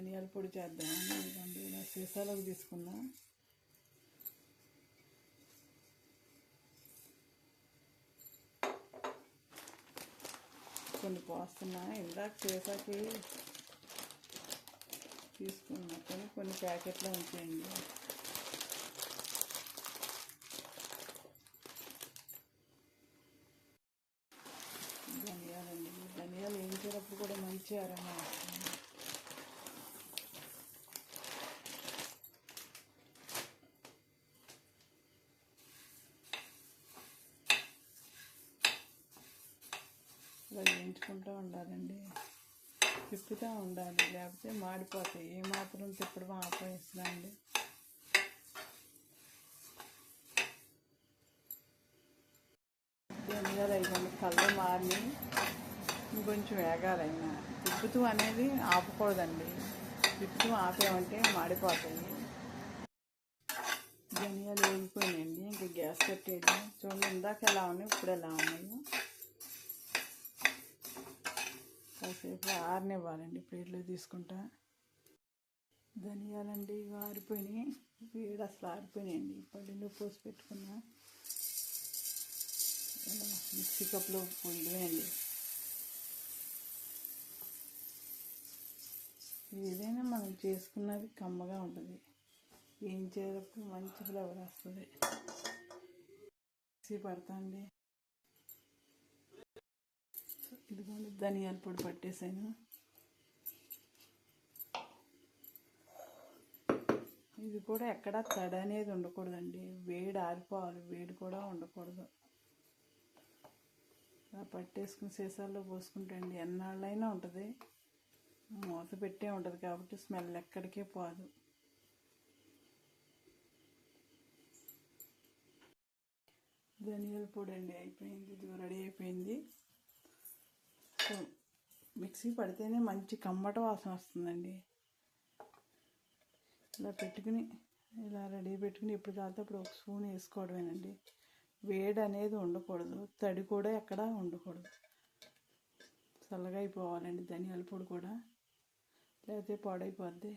ధనియాల పొడి చేద్దాం. ఇదిగోండి ఇలా సీసాలోకి తీసుకున్నా. కొన్ని పోస్తున్నా. ఇందాక సీసాకి తీసుకున్నా కొన్ని ప్యాకెట్లో ఉంచేయండి. ధనియాలండి, ధనియాలు వేయించేటప్పుడు కూడా మంచి అరోమా వస్తుంది. ఇలా వేయించుకుంటూ ఉండాలండి, తిప్పుతూ ఉండాలి, లేకపోతే మాడిపోతాయి. ఏమాత్రం తిప్పడం ఆపేస్తున్నా అండి. ధనియాలు అయిపోయింది, కలర్ మారి ఇంకొంచెం వేగాలైనా. తిప్పుతూ అనేది ఆపకూడదండి, తిప్పుతూ ఆపేమంటే మాడిపోతాయి. ధనియాలు వేగిపోయినాయండి, ఇంకా గ్యాస్ కట్టేది. చూడండి, ఇందాక ఎలా ఉన్నాయి, ఇప్పుడు ఎలా ఉన్నాయి. కాసేపు ఆరనివ్వాలండి. ప్లేట్లో తీసుకుంటా. ధనియాలండి ఆరిపోయినాయి, వేడి అసలు ఆరిపోయినాయండి. పళ్ళిలో పోసి పెట్టుకున్నా. మిక్సీ కప్లో పోయివేయండి. ఏదైనా మనం చేసుకున్నది కమ్మగా ఉంటుంది, ఏం చేసేటప్పుడు మంచి ఫ్లేవర్ వస్తుంది. మిక్సీ పడతాండి. ఇదిగోండి ధనియాల పొడి పట్టేసాను. ఇది కూడా ఎక్కడ తడి అనేది ఉండకూడదండి, వేడి ఆరిపోవాలి, వేడి కూడా ఉండకూడదు. ఇలా పట్టేసుకుని సీసాల్లో పోసుకుంటే అండి ఎన్నాళ్ళైనా ఉంటుంది. మూత పెట్టే ఉంటుంది కాబట్టి స్మెల్ ఎక్కడికే పోదు. ధనియాల పొడి అండి అయిపోయింది, ఇది రెడీ అయిపోయింది. మిక్సీ పడితేనే మంచి కమ్మట వాసన వస్తుందండి. ఇలా పెట్టుకుని ఇలా రెడీ పెట్టుకుని ఎప్పుడు కాలితే అప్పుడు ఒక స్పూన్ వేసుకోవడమేనండి. వేడి అనేది ఉండకూడదు, తడి కూడా ఎక్కడ ఉండకూడదు. చల్లగా అయిపోవాలండి ధనియాల పొడి కూడా, లేకపోతే పాడైపోద్ది.